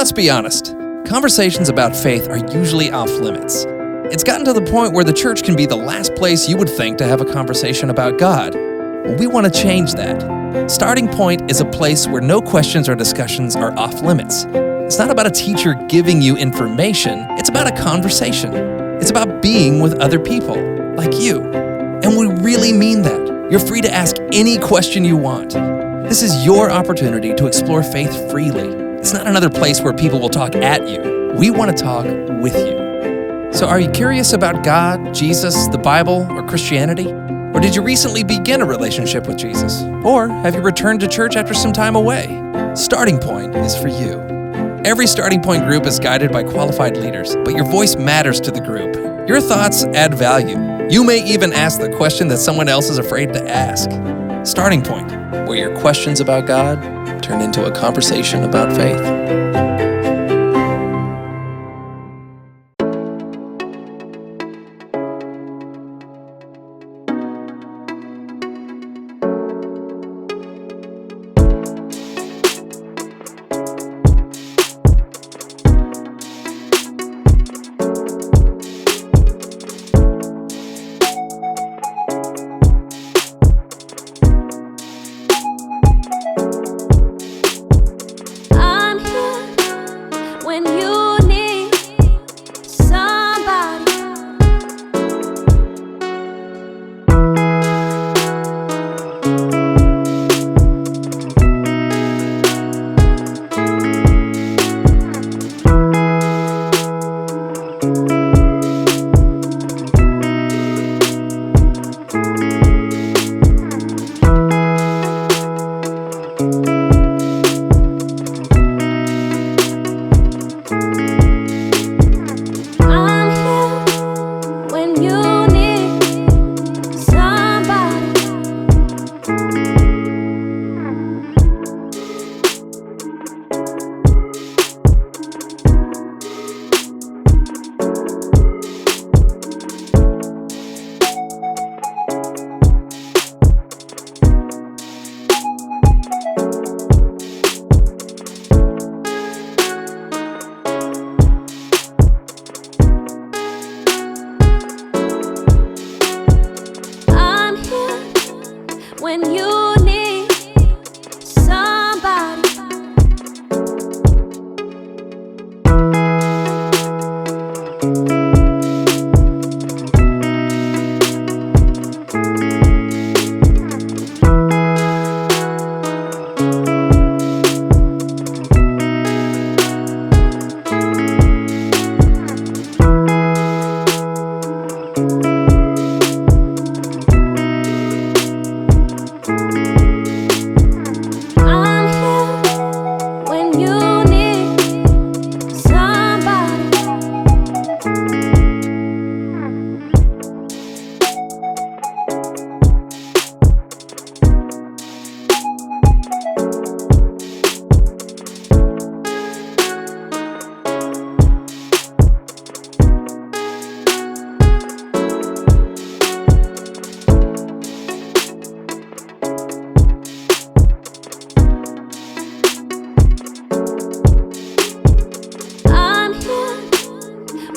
Let's be honest, conversations about faith are usually off limits. It's gotten to the point where the church can be the last place you would think to have a conversation about God. Well, we want to change that. Starting Point is a place where no questions or discussions are off limits. It's not about a teacher giving you information, it's about a conversation. It's about being with other people, like you. And we really mean that. You're free to ask any question you want. This is your opportunity to explore faith freely. It's not another place where people will talk at you. We want to talk with you. So are you curious about God, Jesus, the Bible, or Christianity? Or did you recently begin a relationship with Jesus? Or have you returned to church after some time away? Starting Point is for you. Every Starting Point group is guided by qualified leaders, but your voice matters to the group. Your thoughts add value. You may even ask the question that someone else is afraid to ask. Starting Point, where your questions about God turn into a conversation about faith.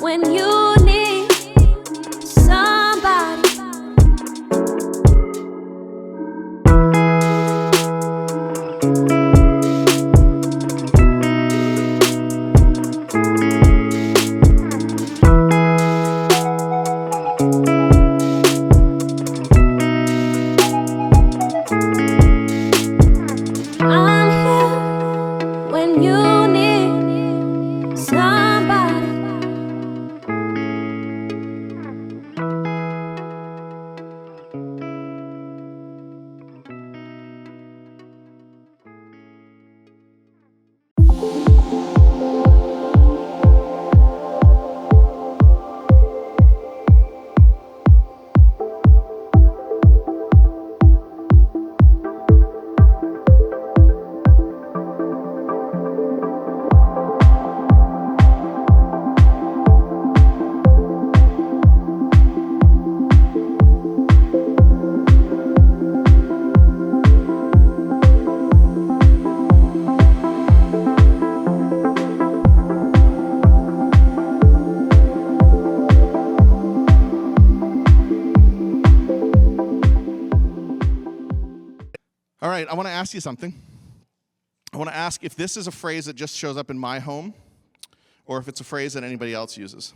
when you need somebody. right, I want to ask you something. I want to ask if this is a phrase that just shows up in my home or if it's a phrase that anybody else uses.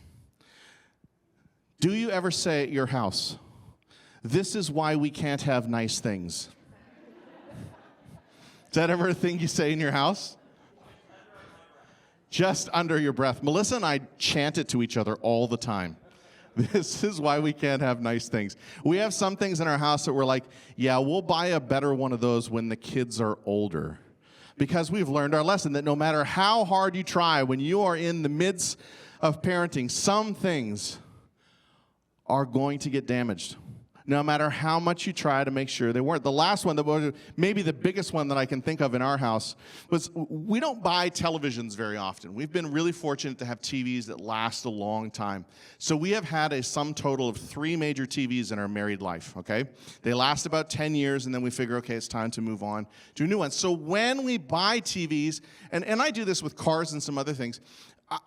Do you ever say at your house, "This is why we can't have nice things"? Is that ever a thing you say in your house? Just under your breath. Melissa and I chant it to each other all the time. This is why we can't have nice things. We have some things in our house that we're like, yeah, we'll buy a better one of those when the kids are older. Because we've learned our lesson that no matter how hard you try, when you are in the midst of parenting, some things are going to get damaged. No matter how much you try to make sure they weren't. The last one, maybe the biggest one that I can think of in our house, was we don't buy televisions very often. We've been really fortunate to have TVs that last a long time. So we have had a sum total of 3 major TVs in our married life, okay? They last about 10 years, and then we figure, okay, it's time to move on to a new one. So when we buy TVs, and I do this with cars and some other things,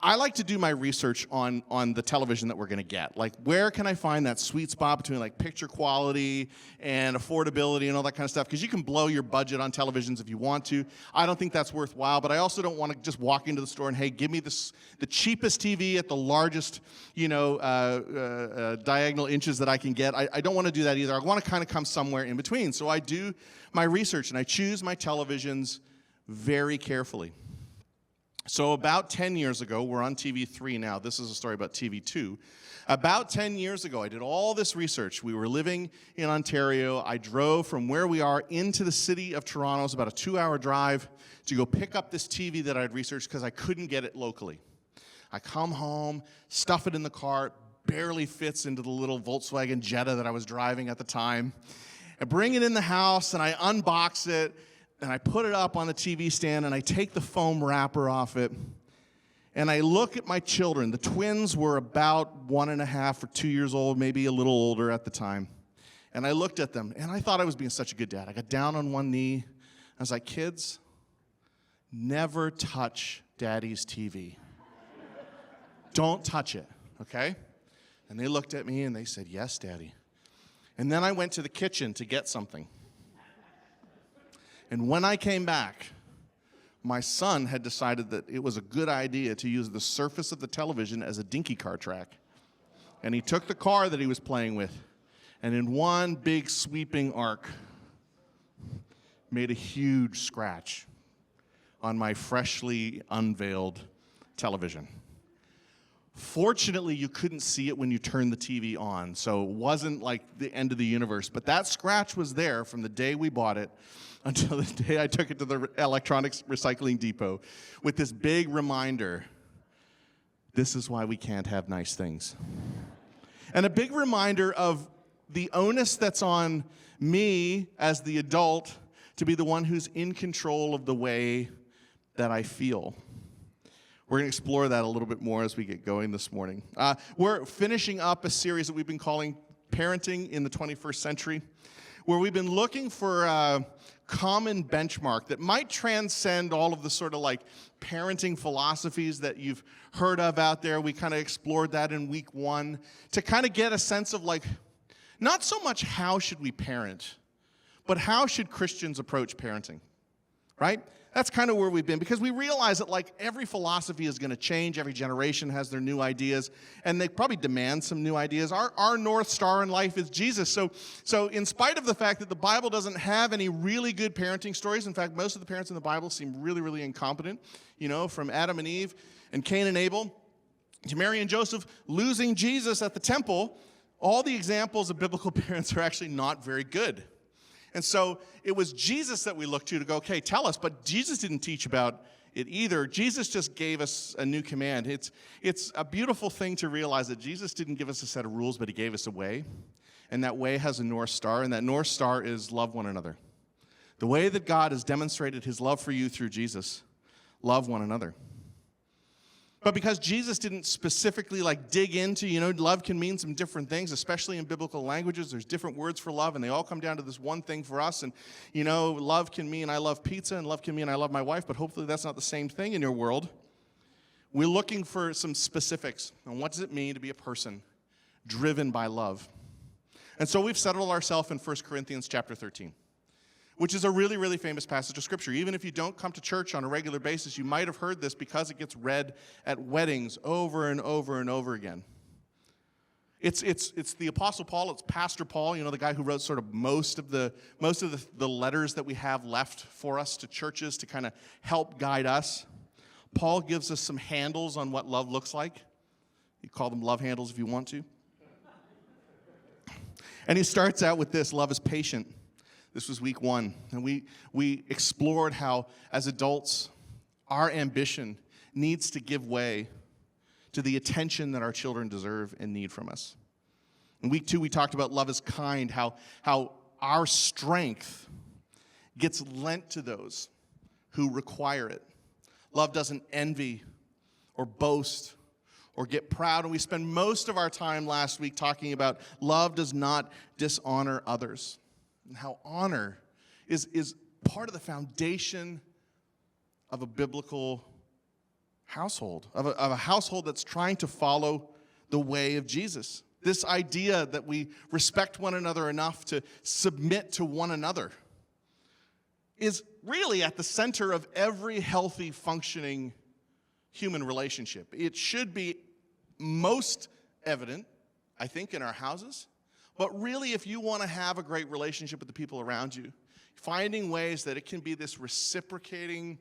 I like to do my research on the television that we're going to get. Like, where can I find that sweet spot between, like, picture quality and affordability and all that kind of stuff? Because you can blow your budget on televisions if you want to. I don't think that's worthwhile, but I also don't want to just walk into the store and, hey, give me the cheapest TV at the largest, diagonal inches that I can get. I don't want to do that either. I want to kind of come somewhere in between. So I do my research, and I choose my televisions very carefully. So about 10 years ago, we're on TV3 now. This is a story about TV2. About 10 years ago, I did all this research. We were living in Ontario. I drove from where we are into the city of Toronto. It's about a 2-hour drive to go pick up this TV that I'd researched because I couldn't get it locally. I come home, stuff it in the car, barely fits into the little Volkswagen Jetta that I was driving at the time. I bring it in the house, and I unbox it, and I put it up on the TV stand, and I take the foam wrapper off it, and I look at my children. The twins were about 1.5 or 2 years old, maybe a little older at the time. And I looked at them, and I thought I was being such a good dad. I got down on one knee. I was like, kids, never touch Daddy's TV. Don't touch it, okay? And they looked at me, and they said, yes, Daddy. And then I went to the kitchen to get something. And when I came back, my son had decided that it was a good idea to use the surface of the television as a dinky car track. And he took the car that he was playing with, and in one big sweeping arc, made a huge scratch on my freshly unveiled television. Fortunately, you couldn't see it when you turned the TV on, so it wasn't like the end of the universe. But that scratch was there from the day we bought it until the day I took it to the electronics recycling depot with this big reminder, this is why we can't have nice things. And a big reminder of the onus that's on me as the adult to be the one who's in control of the way that I feel. We're going to explore that a little bit more as we get going this morning. We're finishing up a series that we've been calling Parenting in the 21st Century, where we've been looking for a common benchmark that might transcend all of the sort of like parenting philosophies that you've heard of out there. We kind of explored that in week 1 to kind of get a sense of like, not so much how should we parent, but how should Christians approach parenting, right? That's kind of where we've been, because we realize that like every philosophy is going to change. Every generation has their new ideas, and they probably demand some new ideas. Our North Star in life is Jesus. So in spite of the fact that the Bible doesn't have any really good parenting stories, in fact, most of the parents in the Bible seem really, really incompetent, from Adam and Eve and Cain and Abel to Mary and Joseph losing Jesus at the temple, all the examples of biblical parents are actually not very good. And so it was Jesus that we looked to go, okay, tell us. But Jesus didn't teach about it either. Jesus just gave us a new command. It's a beautiful thing to realize that Jesus didn't give us a set of rules, but he gave us a way. And that way has a North Star, and that North Star is love one another. The way that God has demonstrated his love for you through Jesus, love one another. But because Jesus didn't specifically dig into, love can mean some different things, especially in biblical languages. There's different words for love, and they all come down to this one thing for us. And, love can mean I love pizza, and love can mean I love my wife, but hopefully that's not the same thing in your world. We're looking for some specifics on what does it mean to be a person driven by love. And so we've settled ourselves in 1 Corinthians chapter 13. which is a really, really famous passage of Scripture. Even if you don't come to church on a regular basis, you might have heard this because it gets read at weddings over and over and over again. It's the Apostle Paul, it's Pastor Paul, the guy who wrote sort of most of the letters that we have left for us to churches to kind of help guide us. Paul gives us some handles on what love looks like. You call them love handles if you want to. And he starts out with this: love is patient. This was week 1. And we explored how, as adults, our ambition needs to give way to the attention that our children deserve and need from us. In week 2, we talked about love is kind, how our strength gets lent to those who require it. Love doesn't envy or boast or get proud. And we spent most of our time last week talking about love does not dishonor others, and how honor is part of the foundation of a biblical household, of a household that's trying to follow the way of Jesus. This idea that we respect one another enough to submit to one another is really at the center of every healthy, functioning human relationship. It should be most evident, I think, in our houses. But really, if you want to have a great relationship with the people around you, finding ways that it can be this reciprocating,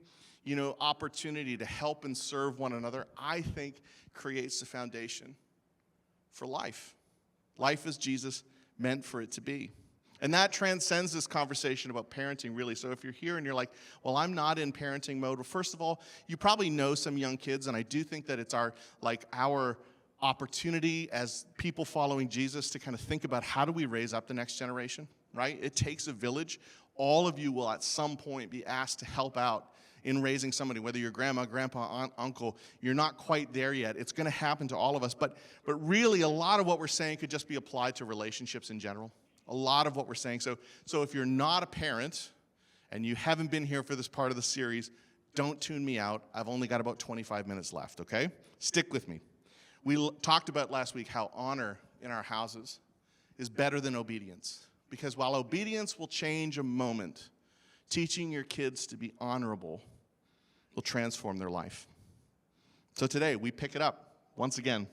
opportunity to help and serve one another, I think creates the foundation for life. Life as Jesus meant for it to be. And that transcends this conversation about parenting, really. So if you're here and you're like, well, I'm not in parenting mode. Well, first of all, you probably know some young kids, and I do think that it's our opportunity as people following Jesus to kind of think about how do we raise up the next generation, right? It takes a village. All of you will at some point be asked to help out in raising somebody, whether you're grandma, grandpa, aunt, uncle. You're not quite there yet. It's going to happen to all of us. But really, a lot of what we're saying could just be applied to relationships in general. A lot of what we're saying. So if you're not a parent and you haven't been here for this part of the series, don't tune me out. I've only got about 25 minutes left, okay? Stick with me. We talked about last week how honor in our houses is better than obedience. Because while obedience will change a moment, teaching your kids to be honorable will transform their life. So today, we pick it up once again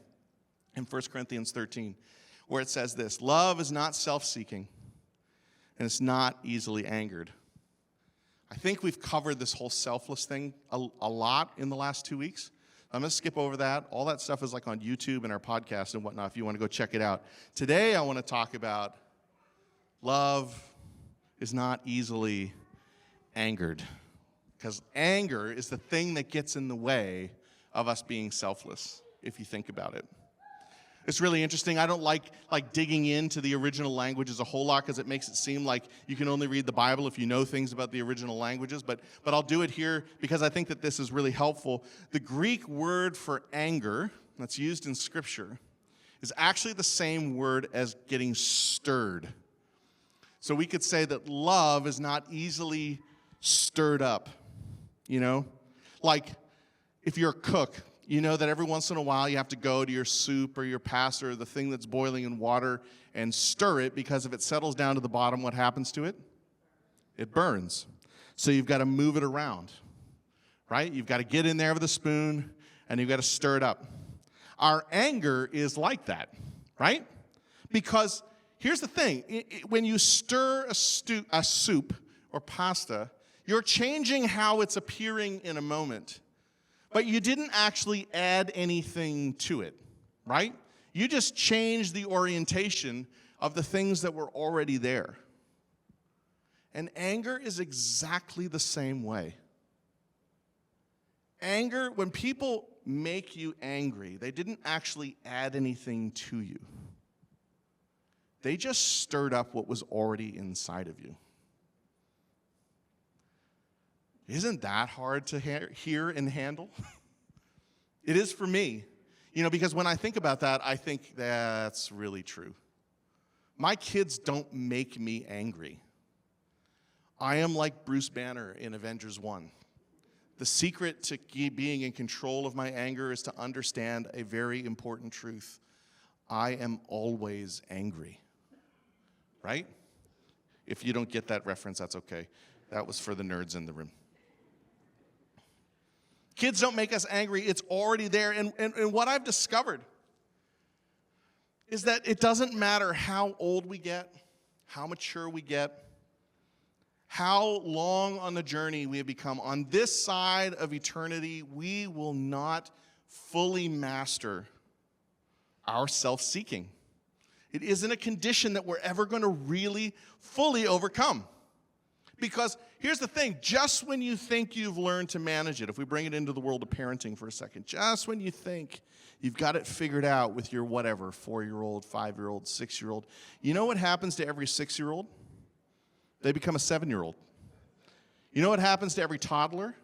in 1 Corinthians 13, where it says this: love is not self-seeking, and it's not easily angered. I think we've covered this whole selfless thing a lot in the last 2 weeks. I'm going to skip over that. All that stuff is on YouTube and our podcast and whatnot if you want to go check it out. Today, I want to talk about love is not easily angered. Because anger is the thing that gets in the way of us being selfless, if you think about it. It's really interesting. I don't like digging into the original languages a whole lot because it makes it seem like you can only read the Bible if you know things about the original languages. But I'll do it here because I think that this is really helpful. The Greek word for anger that's used in Scripture is actually the same word as getting stirred. So we could say that love is not easily stirred up. Like if you're a cook, you know that every once in a while you have to go to your soup or your pasta or the thing that's boiling in water and stir it, because if it settles down to the bottom, what happens to it? It burns. So you've got to move it around, right? You've got to get in there with a spoon and you've got to stir it up. Our anger is like that, right? Because here's the thing. When you stir a soup or pasta, you're changing how it's appearing in a moment. But you didn't actually add anything to it, right? You just changed the orientation of the things that were already there. And anger is exactly the same way. Anger, when people make you angry, they didn't actually add anything to you. They just stirred up what was already inside of you. Isn't that hard to hear and handle? It is for me. Because when I think about that, I think that's really true. My kids don't make me angry. I am like Bruce Banner in Avengers 1. The secret to being in control of my anger is to understand a very important truth. I am always angry. Right? If you don't get that reference, that's okay. That was for the nerds in the room. Kids don't make us angry. It's already there. And what I've discovered is that it doesn't matter how old we get, how mature we get, how long on the journey we have become. On this side of eternity, we will not fully master our self-seeking. It isn't a condition that we're ever going to really fully overcome. Because here's the thing, just when you think you've learned to manage it, if we bring it into the world of parenting for a second, just when you think you've got it figured out with your whatever, 4-year-old, 5-year-old, 6-year-old, you know what happens to every 6-year-old? They become a 7-year-old. You know what happens to every toddler?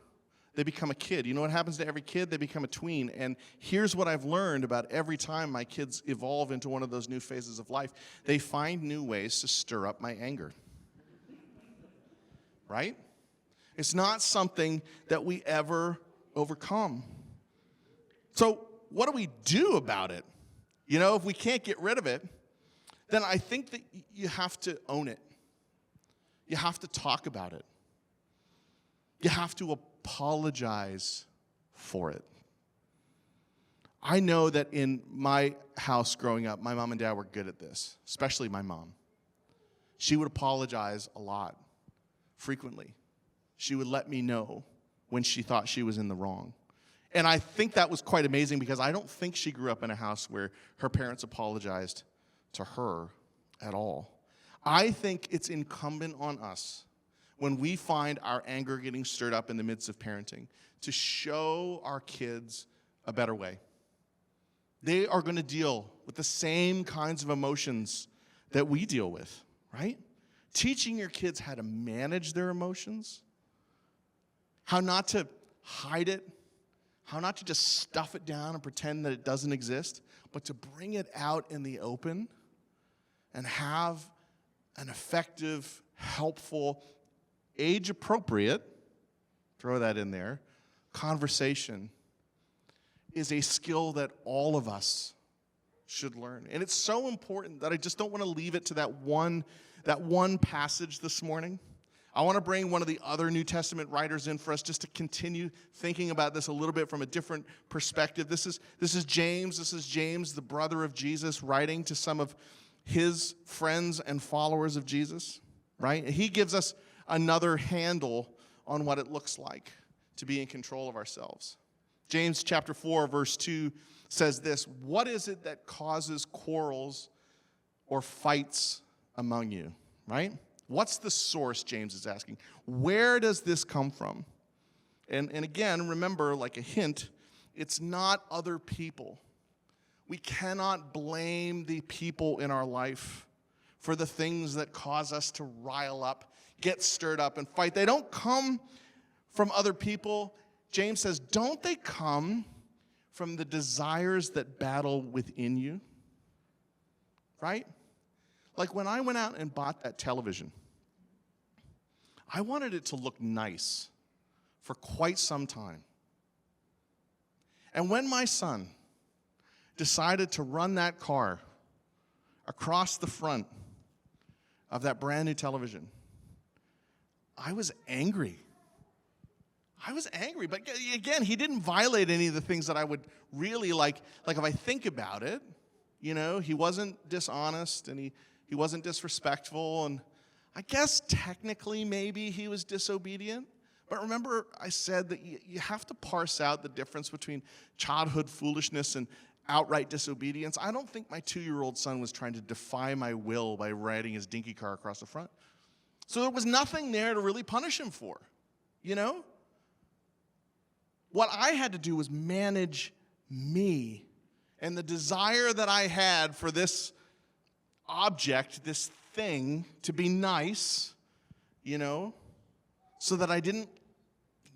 They become a kid. You know what happens to every kid? They become a tween. And here's what I've learned about every time my kids evolve into one of those new phases of life. They find new ways to stir up my anger. Right? It's not something that we ever overcome. So what do we do about it? You know, if we can't get rid of it, then I think that you have to own it. You have to talk about it. You have to apologize for it. I know that in my house growing up, my mom and dad were good at this, especially my mom. She would apologize a lot, frequently. She would let me know when she thought she was in the wrong. And I think that was quite amazing because I don't think she grew up in a house where her parents apologized to her at all. I think it's incumbent on us when we find our anger getting stirred up in the midst of parenting to show our kids a better way. They are going to deal with the same kinds of emotions that we deal with, right? Teaching your kids how to manage their emotions, how not to hide it, how not to just stuff it down and pretend that it doesn't exist, but to bring it out in the open and have an effective, helpful, age-appropriate, throw that in there, conversation is a skill that all of us should learn. And it's so important that I just don't want to leave it to that one passage this morning. I want to bring one of the other New Testament writers in for us just to continue thinking about this a little bit from a different perspective. This is James. This is James, the brother of Jesus, writing to some of his friends and followers of Jesus, right? He gives us another handle on what it looks like to be in control of ourselves. James chapter 4, verse 2 says this, "What is it that causes quarrels or fights among you?" Right? What's the source, James is asking? Where does this come from? And again, remember, like a hint, it's not other people. We cannot blame the people in our life for the things that cause us to rile up, get stirred up, and fight. They don't come from other people. James says, don't they come from the desires that battle within you? Right? Like when I went out and bought that television, I wanted it to look nice for quite some time. And when my son decided to run that car across the front of that brand new television, I was angry. But again, he didn't violate any of the things that I would really like if I think about it, you know, he wasn't dishonest and he wasn't disrespectful, and I guess technically maybe he was disobedient. But remember I said that you have to parse out the difference between childhood foolishness and outright disobedience. I don't think my 2-year-old son was trying to defy my will by riding his dinky car across the front. So there was nothing there to really punish him for, you know? What I had to do was manage me and the desire that I had for this object, this thing, to be nice, you know, so that I didn't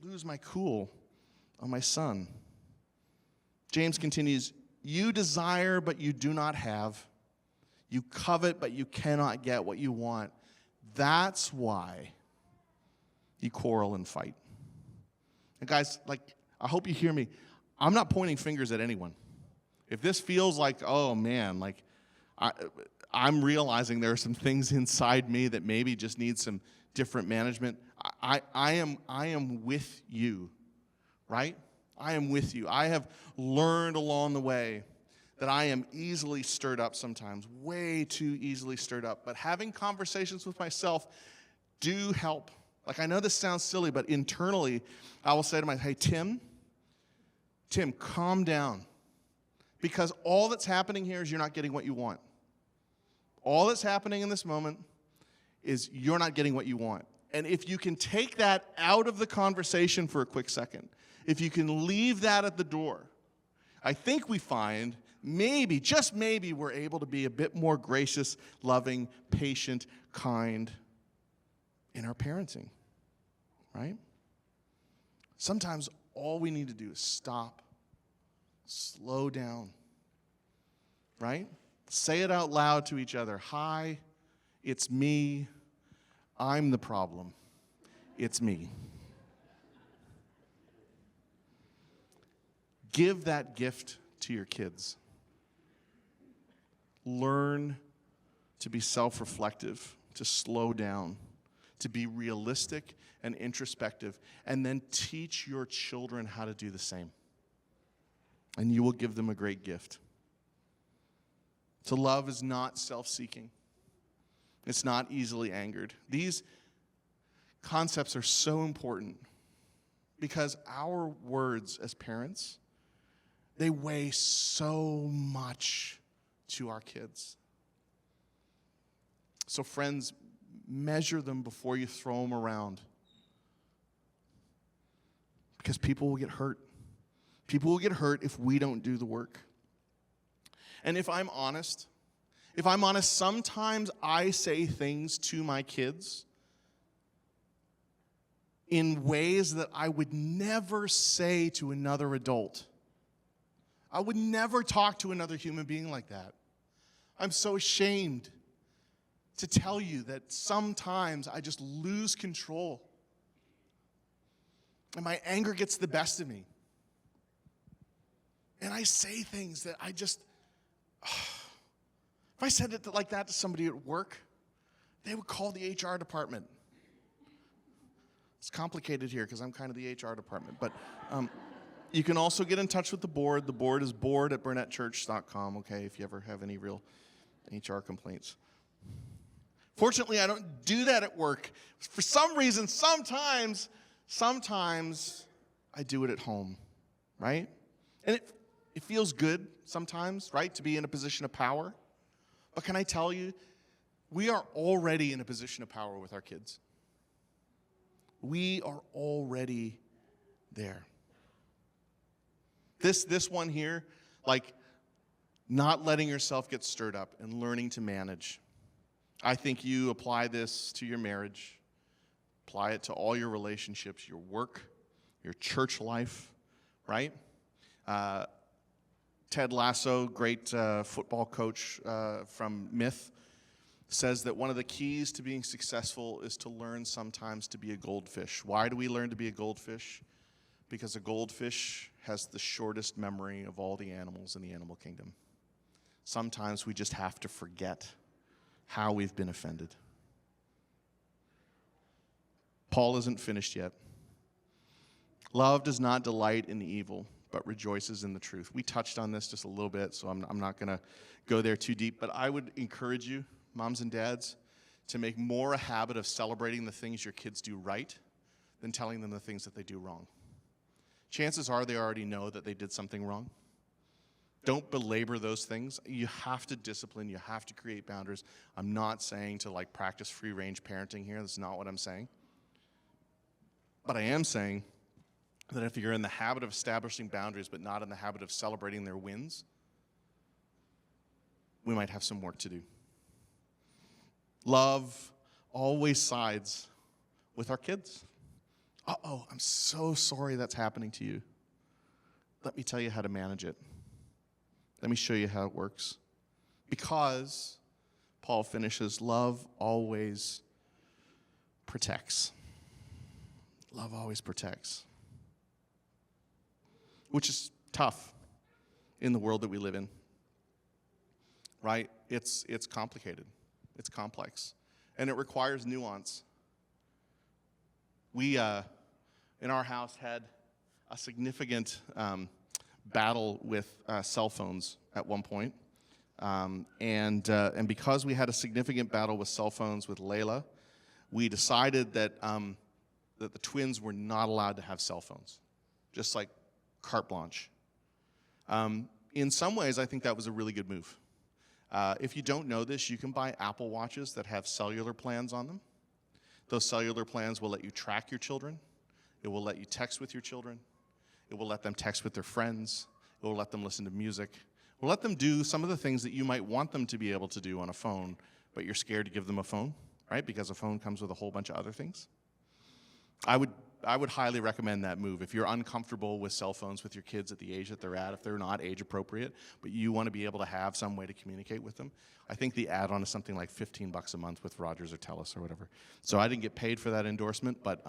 lose my cool on my son. James continues, "You desire, but you do not have. You covet, but you cannot get what you want. That's why you quarrel and fight." And guys, I hope you hear me. I'm not pointing fingers at anyone. If this feels like, oh man, I'm realizing there are some things inside me that maybe just need some different management. I am with you, right? I am with you. I have learned along the way that I am easily stirred up sometimes, way too easily stirred up. But having conversations with myself do help. Like, I know this sounds silly, but internally, I will say to myself, hey, Tim, calm down. Because all that's happening here is you're not getting what you want. All that's happening in this moment is you're not getting what you want. And if you can take that out of the conversation for a quick second, if you can leave that at the door, I think we find maybe, just maybe, we're able to be a bit more gracious, loving, patient, kind in our parenting, right? Sometimes all we need to do is stop, slow down, right? Say it out loud to each other. Hi, it's me. I'm the problem. It's me. Give that gift to your kids. Learn to be self-reflective, to slow down, to be realistic and introspective, and then teach your children how to do the same. And you will give them a great gift. To love is not self-seeking. It's not easily angered. These concepts are so important because our words as parents, they weigh so much to our kids. So friends, measure them before you throw them around. Because people will get hurt. People will get hurt if we don't do the work. And if I'm honest, sometimes I say things to my kids in ways that I would never say to another adult. I would never talk to another human being like that. I'm so ashamed to tell you that sometimes I just lose control. And my anger gets the best of me. And I say things that I just... If I said it like that to somebody at work, they would call the HR department. It's complicated here because I'm kind of the HR department. But you can also get in touch with the board. The board is board@burnettchurch.com, okay, if you ever have any real HR complaints. Fortunately, I don't do that at work. For some reason, sometimes I do it at home, right? And it feels good sometimes, right, to be in a position of power. But can I tell you, we are already in a position of power with our kids. We are already there. This one here, like not letting yourself get stirred up and learning to manage. I think you apply this to your marriage, apply it to all your relationships, your work, your church life, right? Ted Lasso, great football coach from Myth, says that one of the keys to being successful is to learn sometimes to be a goldfish. Why do we learn to be a goldfish? Because a goldfish has the shortest memory of all the animals in the animal kingdom. Sometimes we just have to forget how we've been offended. Paul isn't finished yet. Love does not delight in the evil, but rejoices in the truth. We touched on this just a little bit, so I'm not going to go there too deep. But I would encourage you, moms and dads, to make more a habit of celebrating the things your kids do right than telling them the things that they do wrong. Chances are they already know that they did something wrong. Don't belabor those things. You have to discipline. You have to create boundaries. I'm not saying to practice free-range parenting here. That's not what I'm saying. But I am saying that if you're in the habit of establishing boundaries but not in the habit of celebrating their wins, we might have some work to do. Love always sides with our kids. Uh-oh, I'm so sorry that's happening to you. Let me tell you how to manage it. Let me show you how it works. Because, Paul finishes, love always protects. Love always protects. Which is tough in the world that we live in. right? It's complicated. It's complex. And it requires nuance. We, in our house, had a significant battle with cell phones at one point. And because we had a significant battle with cell phones with Layla, we decided that the twins were not allowed to have cell phones, just like carte blanche. In some ways, I think that was a really good move. If you don't know this, you can buy Apple Watches that have cellular plans on them. Those cellular plans will let you track your children. It will let you text with your children. It will let them text with their friends. It will let them listen to music. It will let them do some of the things that you might want them to be able to do on a phone, but you're scared to give them a phone, right? Because a phone comes with a whole bunch of other things. I would highly recommend that move. If you're uncomfortable with cell phones with your kids at the age that they're at, if they're not age appropriate, but you want to be able to have some way to communicate with them, I think the add-on is something like $15 a month with Rogers or Telus or whatever. So I didn't get paid for that endorsement, but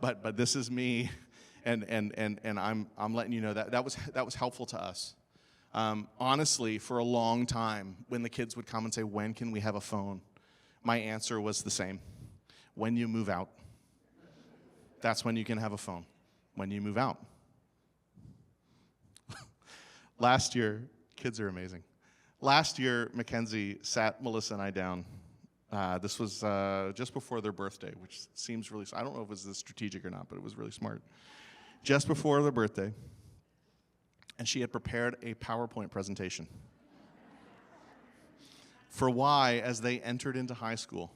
but this is me, and I'm letting you know that was helpful to us. Honestly, for a long time, when the kids would come and say, "When can we have a phone?" my answer was the same: when you move out. That's when you can have a phone, when you move out. Last year, kids are amazing. Last year, Mackenzie sat Melissa and I down. This was just before their birthday, which seems really, I don't know if it was this strategic or not, but it was really smart. Just before their birthday, and she had prepared a PowerPoint presentation for why, as they entered into high school,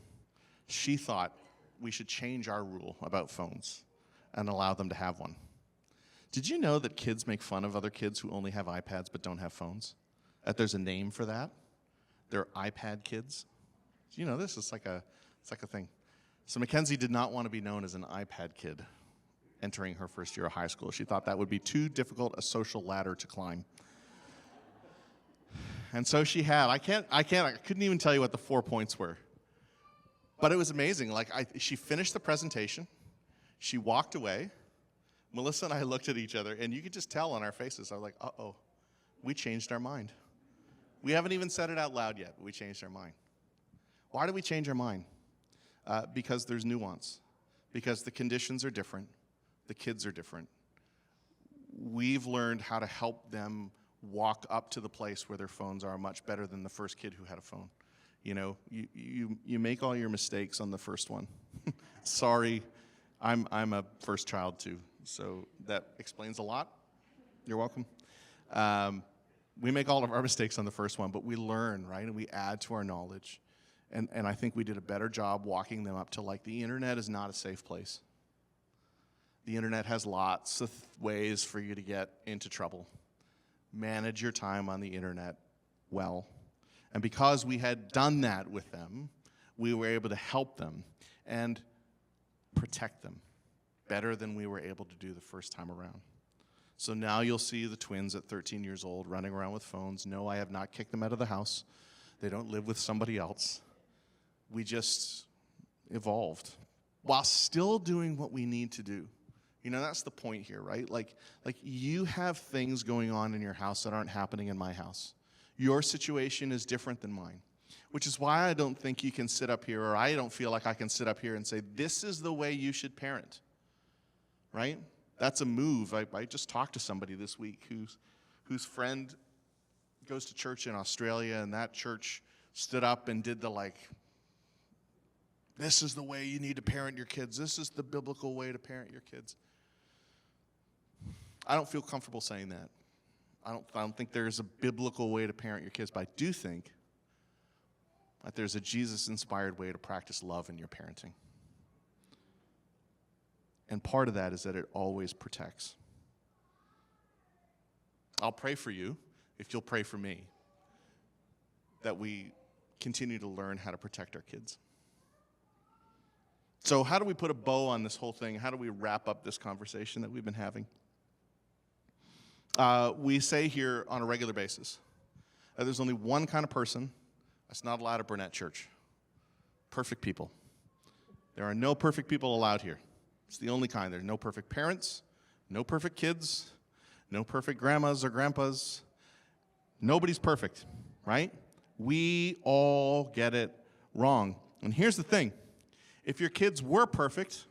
she thought we should change our rule about phones and allow them to have one. Did you know that kids make fun of other kids who only have iPads but don't have phones? That there's a name for that? They're iPad kids. Do you know this? It's like a thing. So Mackenzie did not want to be known as an iPad kid entering her first year of high school. She thought that would be too difficult a social ladder to climb. And so she had, I couldn't even tell you what the 4 points were. But it was amazing. She finished the presentation. She walked away. Melissa and I looked at each other, and you could just tell on our faces. I was like, uh-oh, we changed our mind. We haven't even said it out loud yet, but we changed our mind. Why do we change our mind? Because there's nuance. Because the conditions are different. The kids are different. We've learned how to help them walk up to the place where their phones are much better than the first kid who had a phone. You know, you make all your mistakes on the first one. Sorry, I'm a first child too, so that explains a lot. You're welcome. We make all of our mistakes on the first one, but we learn, right? And we add to our knowledge. And I think we did a better job walking them up to, like, the internet is not a safe place. The internet has lots of ways for you to get into trouble. Manage your time on the internet well. And because we had done that with them, we were able to help them and protect them better than we were able to do the first time around. So now you'll see the twins at 13 years old running around with phones. No, I have not kicked them out of the house. They don't live with somebody else. We just evolved while still doing what we need to do. You know, that's the point here, right? Like you have things going on in your house that aren't happening in my house. Your situation is different than mine, which is why I don't think you can sit up here, or I don't feel like I can sit up here and say, this is the way you should parent, right? That's a move. I just talked to somebody this week whose friend goes to church in Australia, and that church stood up and did this is the way you need to parent your kids. This is the biblical way to parent your kids. I don't feel comfortable saying that. I don't think there's a biblical way to parent your kids, but I do think that there's a Jesus-inspired way to practice love in your parenting. And part of that is that it always protects. I'll pray for you, if you'll pray for me, that we continue to learn how to protect our kids. So how do we put a bow on this whole thing? How do we wrap up this conversation that we've been having? We say here on a regular basis that there's only one kind of person that's not allowed at Burnett Church. Perfect people. There are no perfect people allowed here. It's the only kind. There's no perfect parents, no perfect kids, no perfect grandmas or grandpas. Nobody's perfect, right? We all get it wrong. And here's the thing. If your kids were perfect,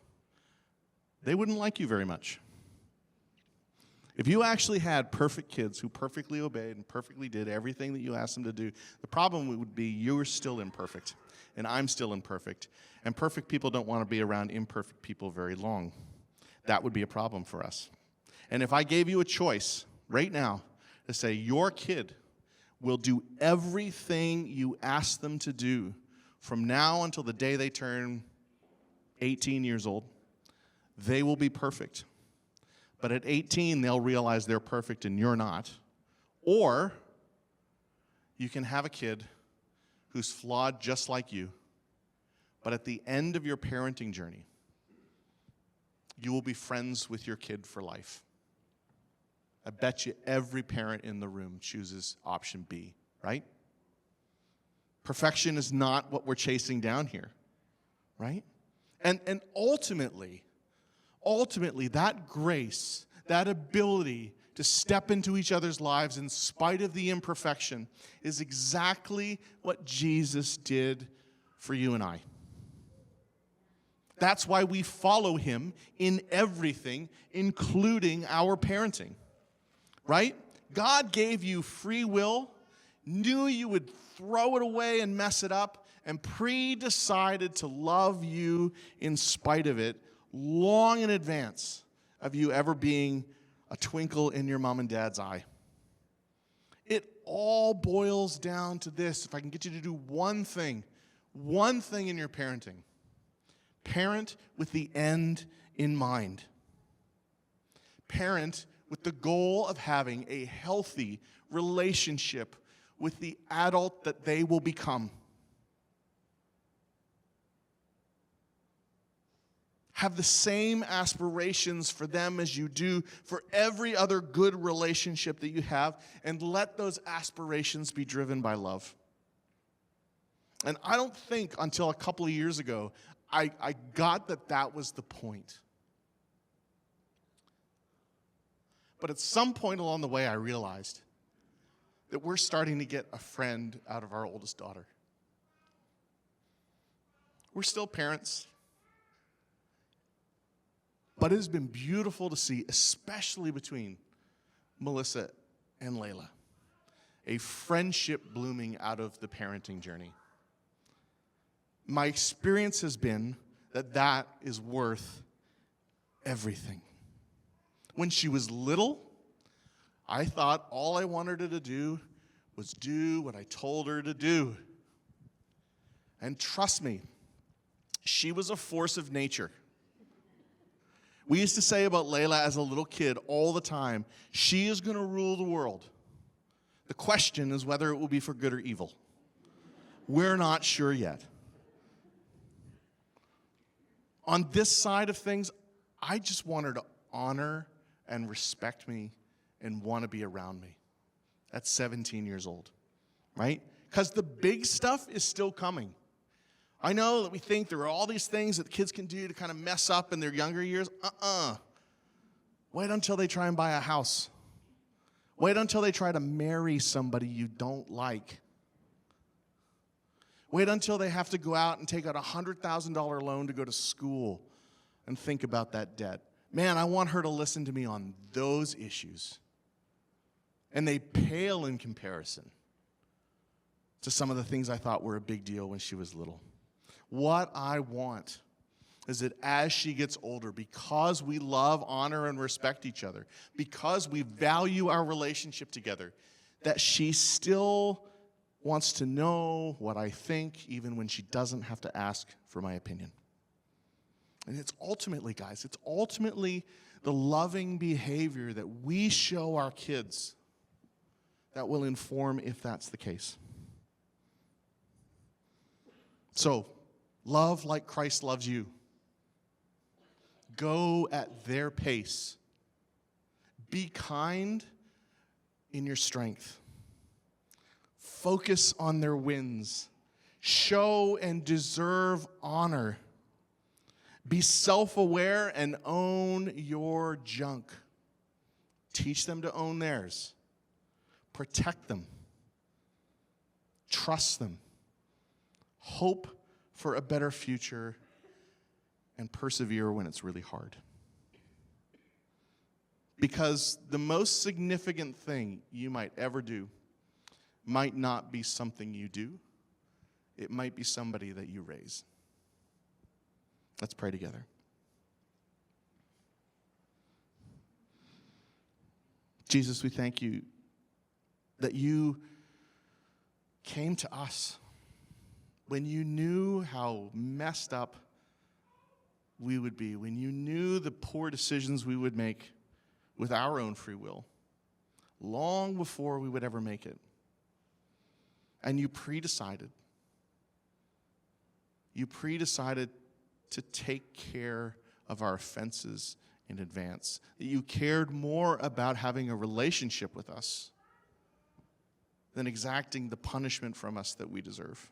they wouldn't like you very much. If you actually had perfect kids who perfectly obeyed and perfectly did everything that you asked them to do, the problem would be you're still imperfect, and I'm still imperfect. And perfect people don't want to be around imperfect people very long. That would be a problem for us. And if I gave you a choice right now to say your kid will do everything you ask them to do from now until the day they turn 18 years old, they will be perfect. But at 18, they'll realize they're perfect and you're not. Or you can have a kid who's flawed just like you, but at the end of your parenting journey, you will be friends with your kid for life. I bet you every parent in the room chooses option B, right? Perfection is not what we're chasing down here, right? And ultimately, that grace, that ability to step into each other's lives in spite of the imperfection is exactly what Jesus did for you and I. That's why we follow him in everything, including our parenting, right? God gave you free will, knew you would throw it away and mess it up, and pre-decided to love you in spite of it long in advance of you ever being a twinkle in your mom and dad's eye. It all boils down to this. If I can get you to do one thing in your parenting, parent with the end in mind. Parent with the goal of having a healthy relationship with the adult that they will become. Have the same aspirations for them as you do for every other good relationship that you have, and let those aspirations be driven by love. And I don't think until a couple of years ago, I got that was the point. But at some point along the way, I realized that we're starting to get a friend out of our oldest daughter. We're still parents. But it has been beautiful to see, especially between Melissa and Layla, a friendship blooming out of the parenting journey. My experience has been that is worth everything. When she was little, I thought all I wanted her to do was do what I told her to do. And trust me, she was a force of nature. We used to say about Layla as a little kid all the time, she is going to rule the world. The question is whether it will be for good or evil. We're not sure yet. On this side of things, I just want her to honor and respect me and want to be around me. That's 17 years old, right? Because the big stuff is still coming. I know that we think there are all these things that the kids can do to kind of mess up in their younger years. Wait until they try and buy a house. Wait until they try to marry somebody you don't like. Wait until they have to go out and take out a $100,000 loan to go to school and think about that debt. Man, I want her to listen to me on those issues. And they pale in comparison to some of the things I thought were a big deal when she was little. What I want is that as she gets older, because we love, honor, and respect each other, because we value our relationship together, that she still wants to know what I think, even when she doesn't have to ask for my opinion. And it's ultimately, guys, it's ultimately the loving behavior that we show our kids that will inform if that's the case. So, love like Christ loves you. Go at their pace. Be kind in your strength. Focus on their wins. Show and deserve honor. Be self-aware and own your junk. Teach them to own theirs. Protect them. trust them, hope for a better future, and persevere when it's really hard. Because the most significant thing you might ever do might not be something you do. It might be somebody that you raise. Let's pray together. Jesus, we thank you that you came to us when you knew how messed up we would be, when you knew the poor decisions we would make with our own free will, long before we would ever make it. And you pre-decided to take care of our offenses in advance. That you cared more about having a relationship with us than exacting the punishment from us that we deserve.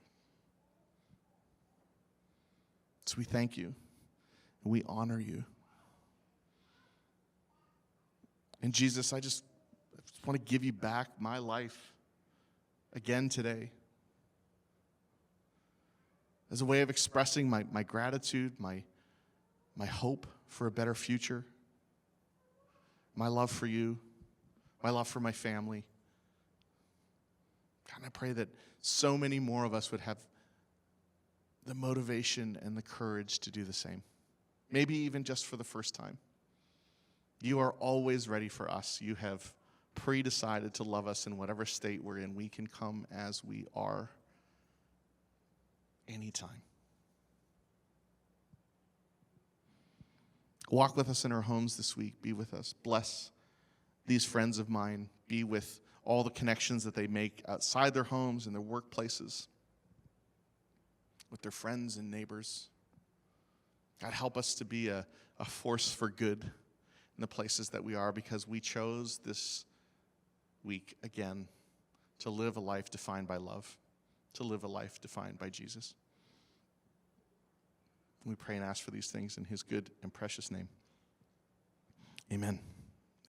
So we thank you and we honor you. And Jesus, I just want to give you back my life again today as a way of expressing my gratitude, my hope for a better future, my love for you, my love for my family. God, I pray that so many more of us would have the motivation and the courage to do the same. Maybe even just for the first time. You are always ready for us. You have pre-decided to love us in whatever state we're in. We can come as we are anytime. Walk with us in our homes this week. Be with us. Bless these friends of mine. Be with all the connections that they make outside their homes and their workplaces, with their friends and neighbors. God, help us to be a force for good in the places that we are, because we chose this week again to live a life defined by love, to live a life defined by Jesus. We pray and ask for these things in his good and precious name. Amen.